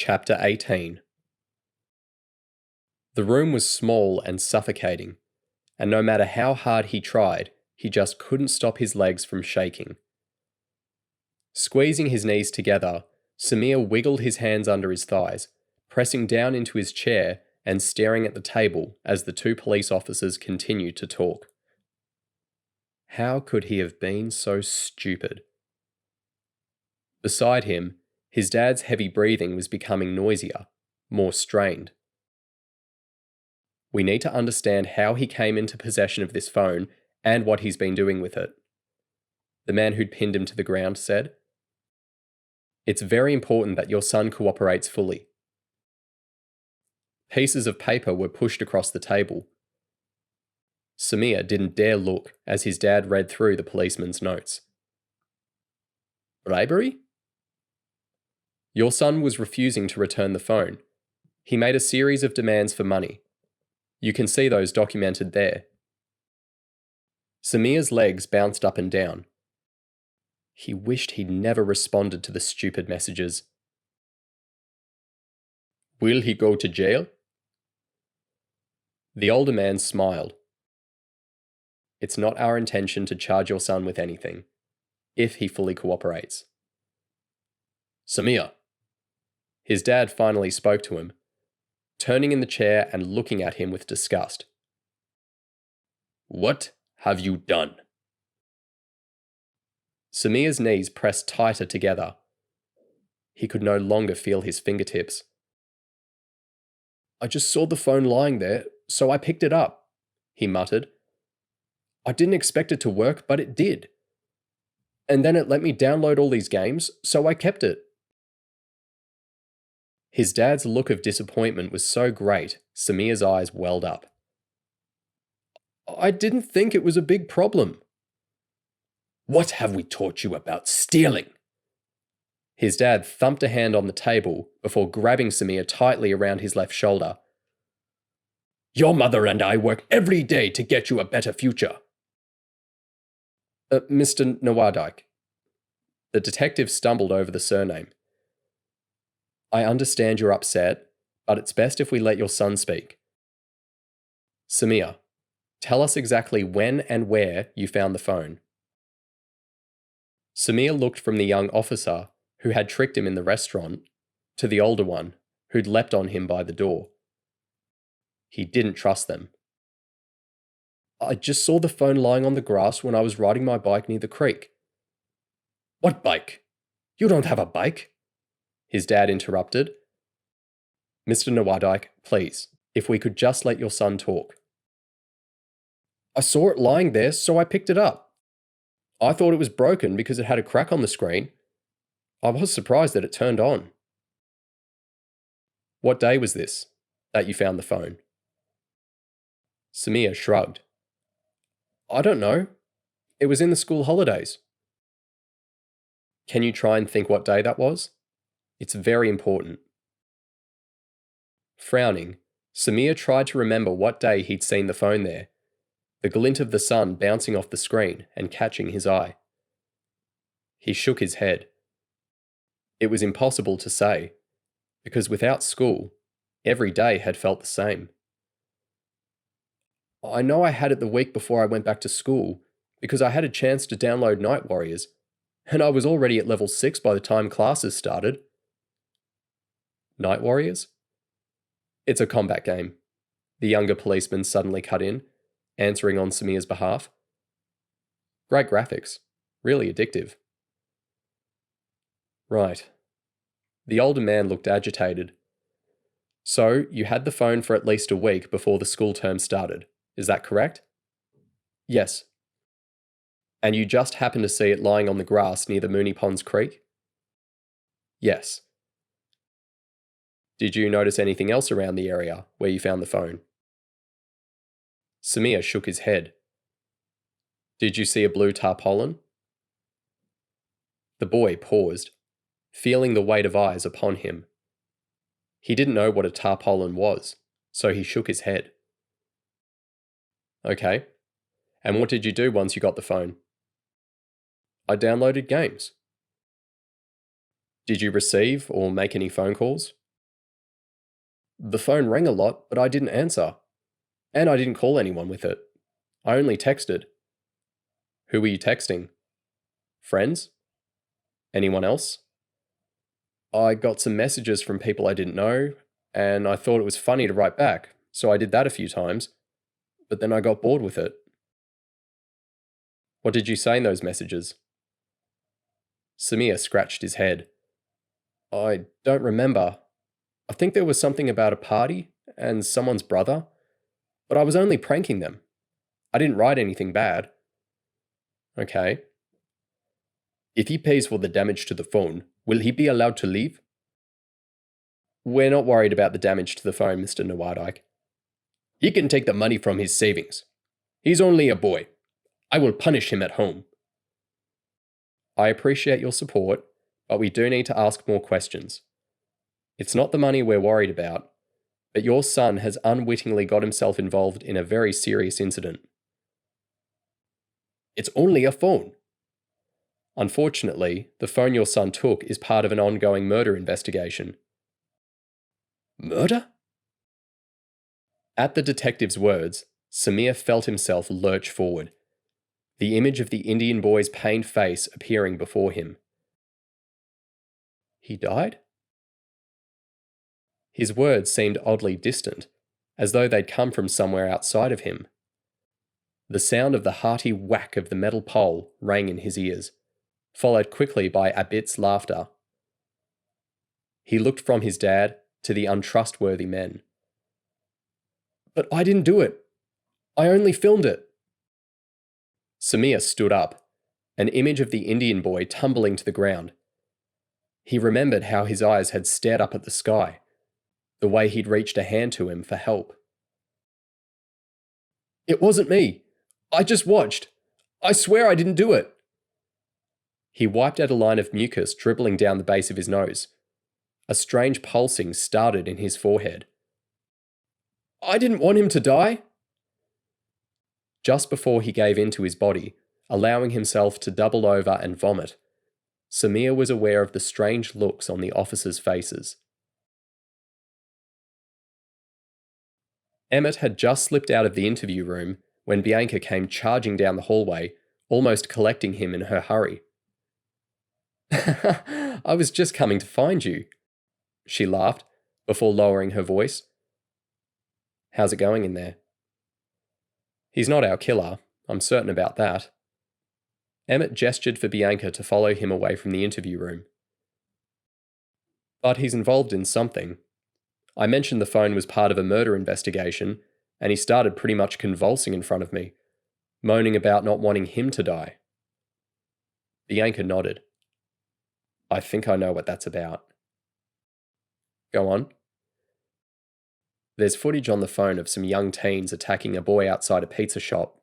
Chapter 18. The room was small and suffocating, and no matter how hard he tried, he just couldn't stop his legs from shaking. Squeezing his knees together, Samir wiggled his hands under his thighs, pressing down into his chair and staring at the table as the two police officers continued to talk. How could he have been so stupid? Beside him, his dad's heavy breathing was becoming noisier, more strained. We need to understand how he came into possession of this phone and what he's been doing with it. The man who'd pinned him to the ground said, "It's very important that your son cooperates fully." Pieces of paper were pushed across the table. Samir didn't dare look as his dad read through the policeman's notes. Bribery? Your son was refusing to return the phone. He made a series of demands for money. You can see those documented there. Samir's legs bounced up and down. He wished he'd never responded to the stupid messages. Will he go to jail? The older man smiled. It's not our intention to charge your son with anything, if he fully cooperates. Samir. His dad finally spoke to him, turning in the chair and looking at him with disgust. What have you done? Samir's knees pressed tighter together. He could no longer feel his fingertips. I just saw the phone lying there, so I picked it up, he muttered. I didn't expect it to work, but it did. And then it let me download all these games, so I kept it. His dad's look of disappointment was so great, Samir's eyes welled up. I didn't think it was a big problem. What have we taught you about stealing? His dad thumped a hand on the table before grabbing Samir tightly around his left shoulder. Your mother and I work every day to get you a better future. Mr. Nawadike. The detective stumbled over the surname. I understand you're upset, but it's best if we let your son speak. Samir, tell us exactly when and where you found the phone. Samir looked from the young officer who had tricked him in the restaurant to the older one who'd leapt on him by the door. He didn't trust them. I just saw the phone lying on the grass when I was riding my bike near the creek. What bike? You don't have a bike? His dad interrupted. Mr. Nawadike, please, if we could just let your son talk. I saw it lying there, so I picked it up. I thought it was broken because it had a crack on the screen. I was surprised that it turned on. What day was this, that you found the phone? Samir shrugged. I don't know. It was in the school holidays. Can you try and think what day that was? It's very important. Frowning, Samir tried to remember what day he'd seen the phone there, the glint of the sun bouncing off the screen and catching his eye. He shook his head. It was impossible to say, because without school, every day had felt the same. I know I had it the week before I went back to school, because I had a chance to download Night Warriors, and I was already at level 6 by the time classes started. Night Warriors? It's a combat game. The younger policeman suddenly cut in, answering on Samir's behalf. Great graphics. Really addictive. Right. The older man looked agitated. So, you had the phone for at least a week before the school term started. Is that correct? Yes. And you just happened to see it lying on the grass near the Mooney Ponds Creek? Yes. Did you notice anything else around the area where you found the phone? Samir shook his head. Did you see a blue tarpaulin? The boy paused, feeling the weight of eyes upon him. He didn't know what a tarpaulin was, so he shook his head. Okay. And what did you do once you got the phone? I downloaded games. Did you receive or make any phone calls? The phone rang a lot, but I didn't answer. And I didn't call anyone with it. I only texted. Who were you texting? Friends? Anyone else? I got some messages from people I didn't know, and I thought it was funny to write back, so I did that a few times. But then I got bored with it. What did you say in those messages? Samir scratched his head. I don't remember. I think there was something about a party and someone's brother, but I was only pranking them. I didn't write anything bad. Okay. If he pays for the damage to the phone, will he be allowed to leave? We're not worried about the damage to the phone, Mr. Nowardike. He can take the money from his savings. He's only a boy. I will punish him at home. I appreciate your support, but we do need to ask more questions. It's not the money we're worried about, but your son has unwittingly got himself involved in a very serious incident. It's only a phone. Unfortunately, the phone your son took is part of an ongoing murder investigation. Murder? At the detective's words, Samir felt himself lurch forward, the image of the Indian boy's pained face appearing before him. He died? His words seemed oddly distant, as though they'd come from somewhere outside of him. The sound of the hearty whack of the metal pole rang in his ears, followed quickly by Abid's laughter. He looked from his dad to the untrustworthy men. But I didn't do it. I only filmed it. Samir stood up, an image of the Indian boy tumbling to the ground. He remembered how his eyes had stared up at the sky, the way he'd reached a hand to him for help. It wasn't me. I just watched. I swear I didn't do it. He wiped at a line of mucus dribbling down the base of his nose. A strange pulsing started in his forehead. I didn't want him to die. Just before he gave in to his body, allowing himself to double over and vomit, Samir was aware of the strange looks on the officers' faces. Emmett had just slipped out of the interview room when Bianca came charging down the hallway, almost collecting him in her hurry. I was just coming to find you, she laughed, before lowering her voice. How's it going in there? He's not our killer, I'm certain about that. Emmett gestured for Bianca to follow him away from the interview room. But he's involved in something. I mentioned the phone was part of a murder investigation, and he started pretty much convulsing in front of me, moaning about not wanting him to die. Bianca nodded. I think I know what that's about. Go on. There's footage on the phone of some young teens attacking a boy outside a pizza shop.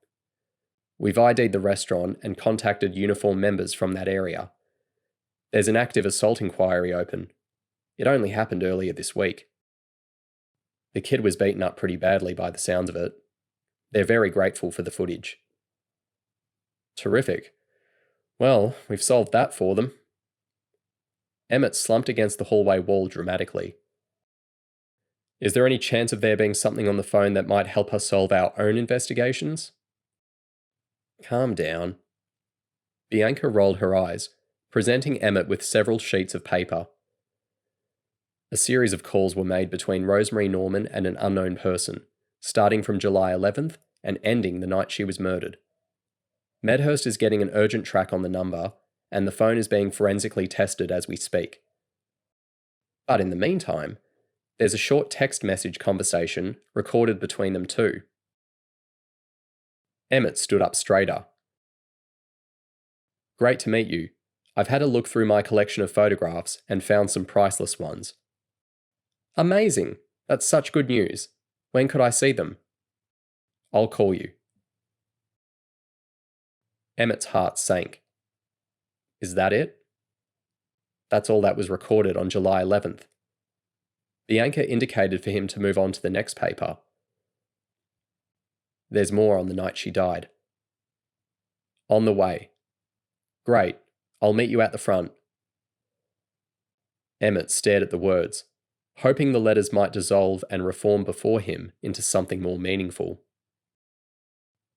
We've ID'd the restaurant and contacted uniformed members from that area. There's an active assault inquiry open. It only happened earlier this week. The kid was beaten up pretty badly by the sounds of it. They're very grateful for the footage. Terrific. Well, we've solved that for them. Emmett slumped against the hallway wall dramatically. Is there any chance of there being something on the phone that might help us solve our own investigations? Calm down. Bianca rolled her eyes, presenting Emmett with several sheets of paper. A series of calls were made between Rosemary Norman and an unknown person, starting from July 11th and ending the night she was murdered. Medhurst is getting an urgent track on the number, and the phone is being forensically tested as we speak. But in the meantime, there's a short text message conversation recorded between them too. Emmett stood up straighter. Great to meet you. I've had a look through my collection of photographs and found some priceless ones. Amazing. That's such good news. When could I see them? I'll call you. Emmett's heart sank. Is that it? That's all that was recorded on July 11th. Bianca indicated for him to move on to the next paper. There's more on the night she died. On the way. Great. I'll meet you at the front. Emmett stared at the words, hoping the letters might dissolve and reform before him into something more meaningful.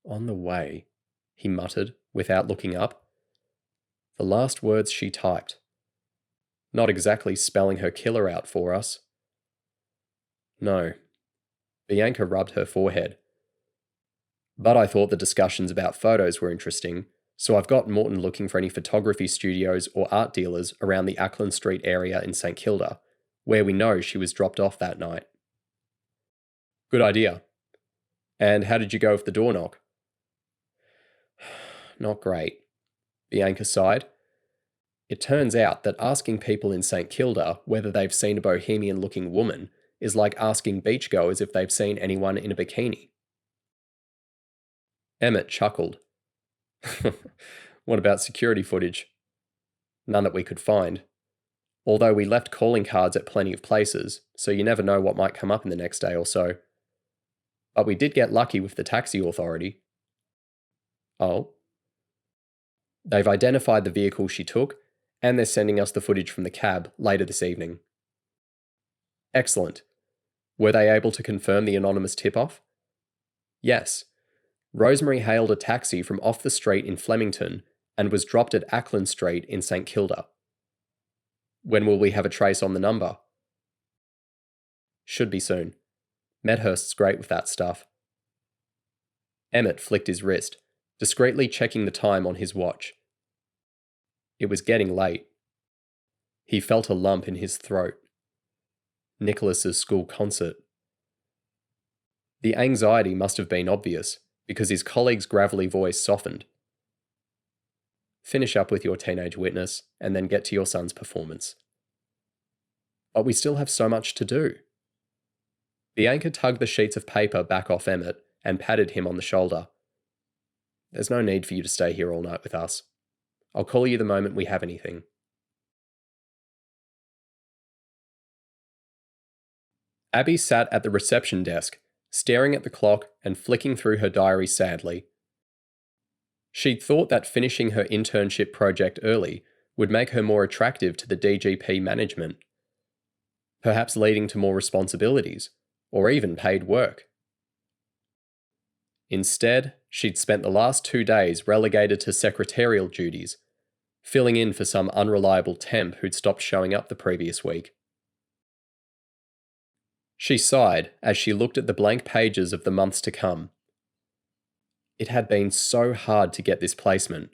On the way, he muttered, without looking up. The last words she typed. Not exactly spelling her killer out for us. No. Bianca rubbed her forehead. But I thought the discussions about photos were interesting, so I've got Morton looking for any photography studios or art dealers around the Ackland Street area in St. Kilda, where we know she was dropped off that night. Good idea. And how did you go with the door knock? Not great. Bianca sighed. It turns out that asking people in St. Kilda whether they've seen a bohemian-looking woman is like asking beachgoers if they've seen anyone in a bikini. Emmett chuckled. What about security footage? None that we could find. Although we left calling cards at plenty of places, so you never know what might come up in the next day or so. But we did get lucky with the taxi authority. Oh? They've identified the vehicle she took, and they're sending us the footage from the cab later this evening. Excellent. Were they able to confirm the anonymous tip-off? Yes. Rosemary hailed a taxi from off the street in Flemington and was dropped at Ackland Street in St. Kilda. When will we have a trace on the number? Should be soon. Medhurst's great with that stuff. Emmett flicked his wrist, discreetly checking the time on his watch. It was getting late. He felt a lump in his throat. Nicholas's school concert. The anxiety must have been obvious, because his colleague's gravelly voice softened. Finish up with your teenage witness, and then get to your son's performance. But we still have so much to do. Bianca tugged the sheets of paper back off Emmett and patted him on the shoulder. There's no need for you to stay here all night with us. I'll call you the moment we have anything. Abby sat at the reception desk, staring at the clock and flicking through her diary sadly. She'd thought that finishing her internship project early would make her more attractive to the DGP management, perhaps leading to more responsibilities, or even paid work. Instead, she'd spent the last 2 days relegated to secretarial duties, filling in for some unreliable temp who'd stopped showing up the previous week. She sighed as she looked at the blank pages of the months to come. It had been so hard to get this placement,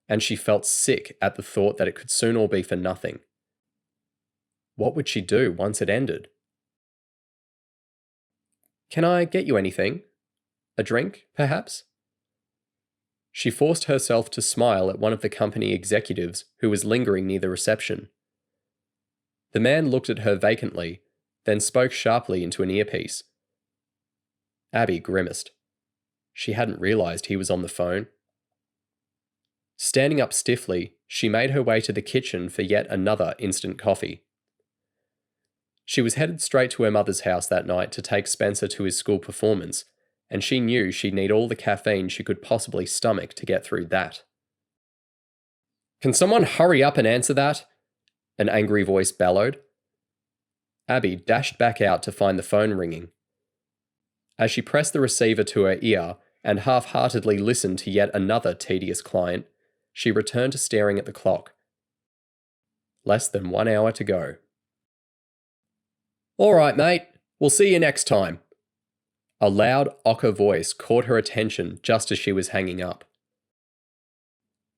and she felt sick at the thought that it could soon all be for nothing. What would she do once it ended? Can I get you anything? A drink, perhaps? She forced herself to smile at one of the company executives who was lingering near the reception. The man looked at her vacantly, then spoke sharply into an earpiece. Abby grimaced. She hadn't realised he was on the phone. Standing up stiffly, she made her way to the kitchen for yet another instant coffee. She was headed straight to her mother's house that night to take Spencer to his school performance, and she knew she'd need all the caffeine she could possibly stomach to get through that. Can someone hurry up and answer that? An angry voice bellowed. Abby dashed back out to find the phone ringing. As she pressed the receiver to her ear and half-heartedly listened to yet another tedious client, she returned to staring at the clock. Less than 1 hour to go. All right, mate. We'll see you next time. A loud ochre voice caught her attention just as she was hanging up.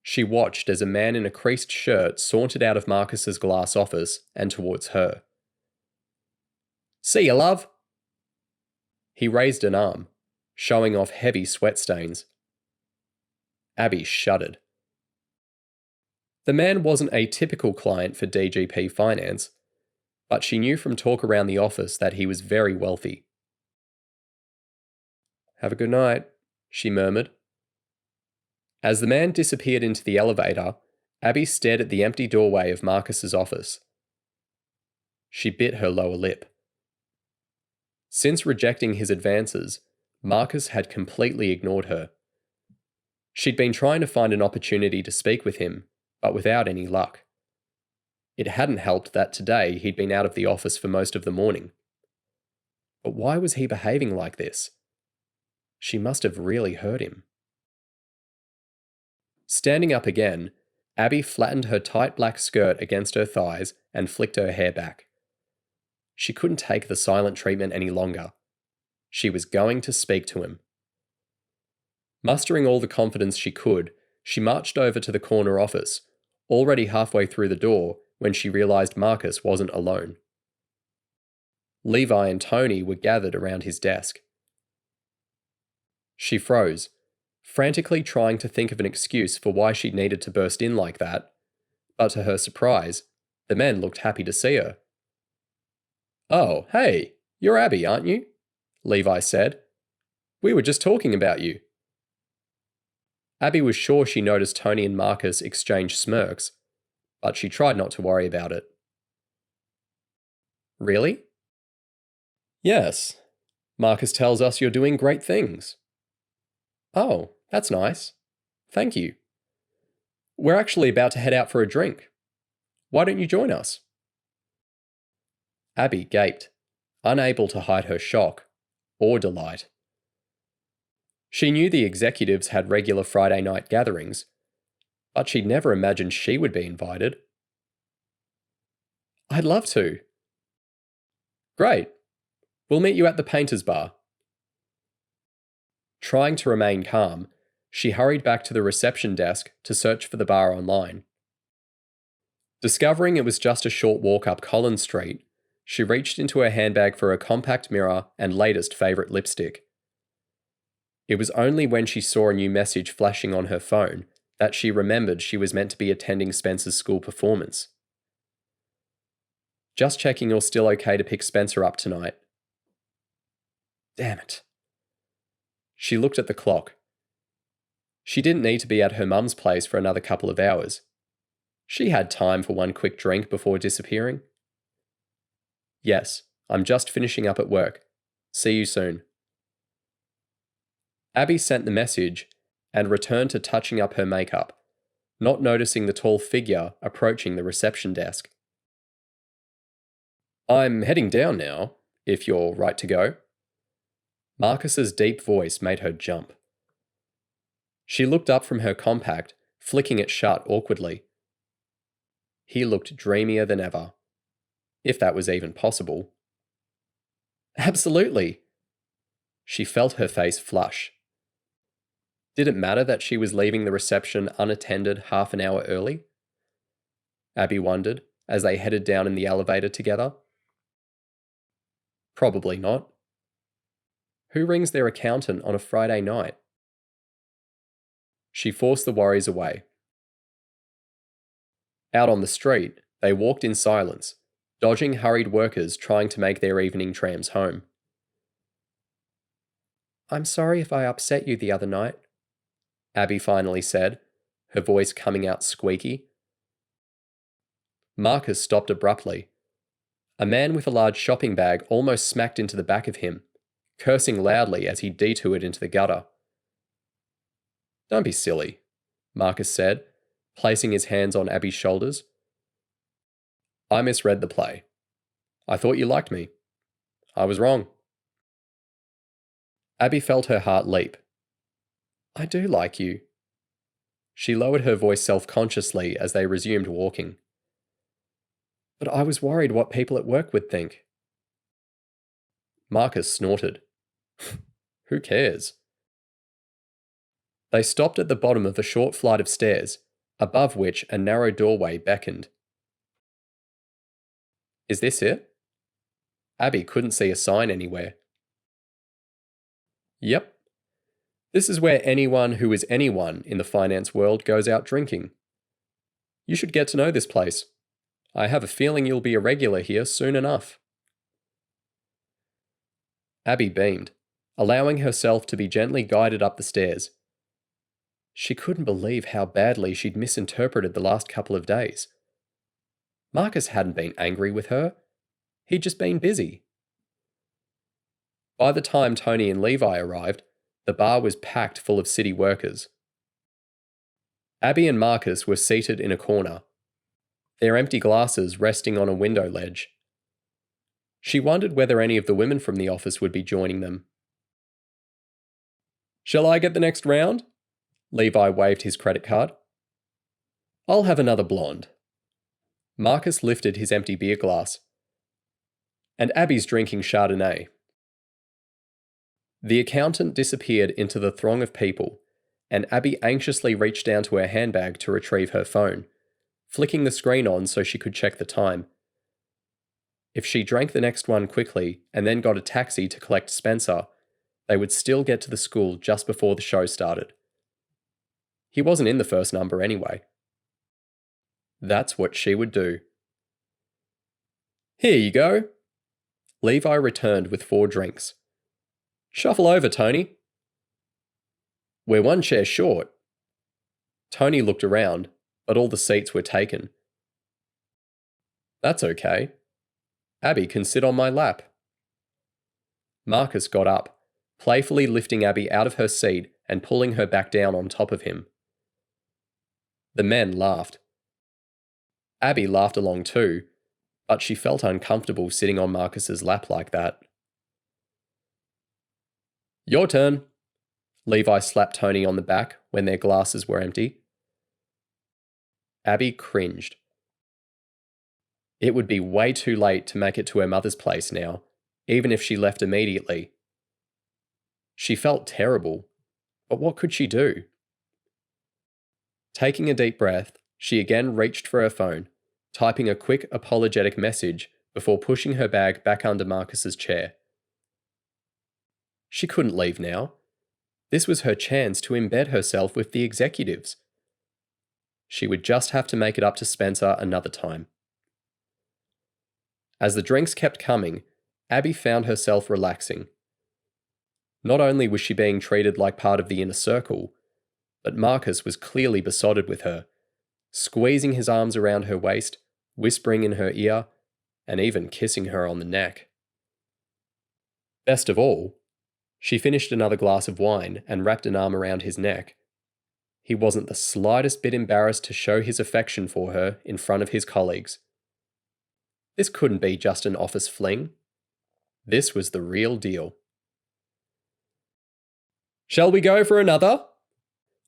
She watched as a man in a creased shirt sauntered out of Marcus's glass office and towards her. See you, love. He raised an arm, showing off heavy sweat stains. Abby shuddered. The man wasn't a typical client for DGP Finance, but she knew from talk around the office that he was very wealthy. Have a good night, she murmured. As the man disappeared into the elevator, Abby stared at the empty doorway of Marcus's office. She bit her lower lip. Since rejecting his advances, Marcus had completely ignored her. She'd been trying to find an opportunity to speak with him, but without any luck. It hadn't helped that today he'd been out of the office for most of the morning. But why was he behaving like this? She must have really hurt him. Standing up again, Abby flattened her tight black skirt against her thighs and flicked her hair back. She couldn't take the silent treatment any longer. She was going to speak to him. Mustering all the confidence she could, she marched over to the corner office, already halfway through the door when she realized Marcus wasn't alone. Levi and Tony were gathered around his desk. She froze, frantically trying to think of an excuse for why she needed to burst in like that, but to her surprise, the men looked happy to see her. "Oh, hey, you're Abby, aren't you?" Levi said. "We were just talking about you." Abby was sure she noticed Tony and Marcus exchange smirks, but she tried not to worry about it. "Really?" "Yes. Marcus tells us you're doing great things." "Oh, that's nice. Thank you. We're actually about to head out for a drink. Why don't you join us?" Abby gaped, unable to hide her shock or delight. She knew the executives had regular Friday night gatherings, but she'd never imagined she would be invited. "I'd love to." "Great. We'll meet you at the Painter's Bar." Trying to remain calm, she hurried back to the reception desk to search for the bar online. Discovering it was just a short walk up Collins Street, she reached into her handbag for a compact mirror and latest favourite lipstick. It was only when she saw a new message flashing on her phone that she remembered she was meant to be attending Spencer's school performance. "Just checking you're still okay to pick Spencer up tonight." Damn it. She looked at the clock. She didn't need to be at her mum's place for another couple of hours. She had time for one quick drink before disappearing. "Yes, I'm just finishing up at work. See you soon." Abby sent the message and returned to touching up her makeup, not noticing the tall figure approaching the reception desk. "I'm heading down now, if you're right to go." Marcus's deep voice made her jump. She looked up from her compact, flicking it shut awkwardly. He looked dreamier than ever, if that was even possible. "Absolutely." She felt her face flush. Did it matter that she was leaving the reception unattended half an hour early? Abby wondered as they headed down in the elevator together. Probably not. Who rings their accountant on a Friday night? She forced the worries away. Out on the street, they walked in silence, dodging hurried workers trying to make their evening trams home. "I'm sorry if I upset you the other night," Abby finally said, her voice coming out squeaky. Marcus stopped abruptly. A man with a large shopping bag almost smacked into the back of him, cursing loudly as he detoured into the gutter. "Don't be silly," Marcus said, placing his hands on Abby's shoulders. "I misread the play. I thought you liked me. I was wrong." Abby felt her heart leap. "I do like you." She lowered her voice self-consciously as they resumed walking. "But I was worried what people at work would think." Marcus snorted. "Who cares?" They stopped at the bottom of a short flight of stairs, above which a narrow doorway beckoned. "Is this it?" Abby couldn't see a sign anywhere. "Yep. This is where anyone who is anyone in the finance world goes out drinking. You should get to know this place. I have a feeling you'll be a regular here soon enough." Abby beamed, allowing herself to be gently guided up the stairs. She couldn't believe how badly she'd misinterpreted the last couple of days. Marcus hadn't been angry with her. He'd just been busy. By the time Tony and Levi arrived, the bar was packed full of city workers. Abby and Marcus were seated in a corner. their empty glasses resting on a window ledge. She wondered whether any of the women from the office would be joining them. "Shall I get the next round?" Levi waved his credit card. "I'll have another blonde." Marcus lifted his empty beer glass. "And Abby's drinking Chardonnay." The accountant disappeared into the throng of people, and Abby anxiously reached down to her handbag to retrieve her phone, flicking the screen on so she could check the time. If she drank the next one quickly and then got a taxi to collect Spencer, they would still get to the school just before the show started. He wasn't in the first number anyway. That's what she would do. "Here you go." Levi returned with 4 drinks. "Shuffle over, Tony." "We're 1 chair short." Tony looked around, but all the seats were taken. "That's okay. Abby can sit on my lap." Marcus got up, playfully lifting Abby out of her seat and pulling her back down on top of him. The men laughed. Abby laughed along too, but she felt uncomfortable sitting on Marcus's lap like that. "Your turn." Levi slapped Tony on the back when their glasses were empty. Abby cringed. It would be way too late to make it to her mother's place now, even if she left immediately. She felt terrible, but what could she do? Taking a deep breath, she again reached for her phone, typing a quick apologetic message before pushing her bag back under Marcus's chair. She couldn't leave now. This was her chance to embed herself with the executives. She would just have to make it up to Spencer another time. As the drinks kept coming, Abby found herself relaxing. Not only was she being treated like part of the inner circle, but Marcus was clearly besotted with her, squeezing his arms around her waist, whispering in her ear, and even kissing her on the neck. Best of all, she finished another glass of wine and wrapped an arm around his neck. He wasn't the slightest bit embarrassed to show his affection for her in front of his colleagues. This couldn't be just an office fling. This was the real deal. "Shall we go for another?"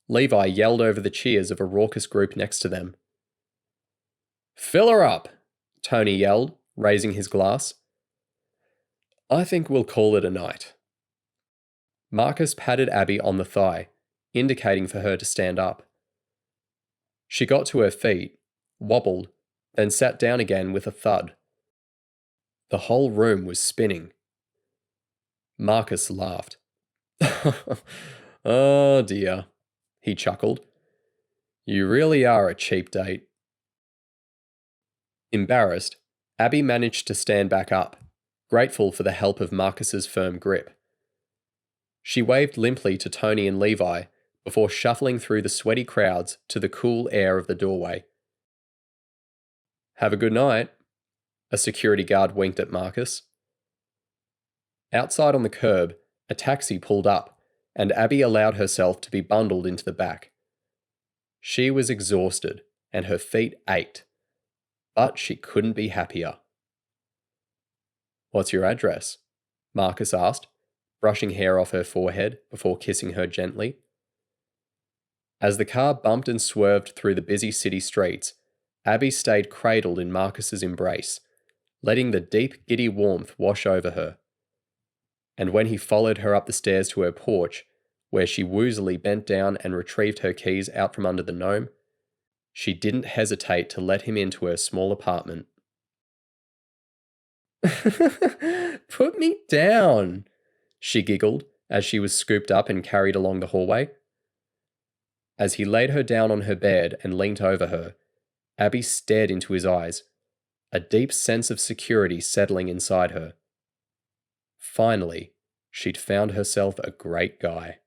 Levi yelled over the cheers of a raucous group next to them. "Fill her up," Tony yelled, raising his glass. "I think we'll call it a night." Marcus patted Abby on the thigh, indicating for her to stand up. She got to her feet, wobbled, then sat down again with a thud. The whole room was spinning. Marcus laughed. "Oh dear," he chuckled. "You really are a cheap date." Embarrassed, Abby managed to stand back up, grateful for the help of Marcus's firm grip. She waved limply to Tony and Levi before shuffling through the sweaty crowds to the cool air of the doorway. "Have a good night," a security guard winked at Marcus. Outside on the curb, a taxi pulled up, and Abby allowed herself to be bundled into the back. She was exhausted, and her feet ached, but she couldn't be happier. "What's your address?" Marcus asked, brushing hair off her forehead before kissing her gently. As the car bumped and swerved through the busy city streets, Abby stayed cradled in Marcus's embrace, letting the deep, giddy warmth wash over her. And when he followed her up the stairs to her porch, where she woozily bent down and retrieved her keys out from under the gnome, she didn't hesitate to let him into her small apartment. "Put me down," she giggled as she was scooped up and carried along the hallway. As he laid her down on her bed and leant over her, Abby stared into his eyes, a deep sense of security settling inside her. Finally, she'd found herself a great guy.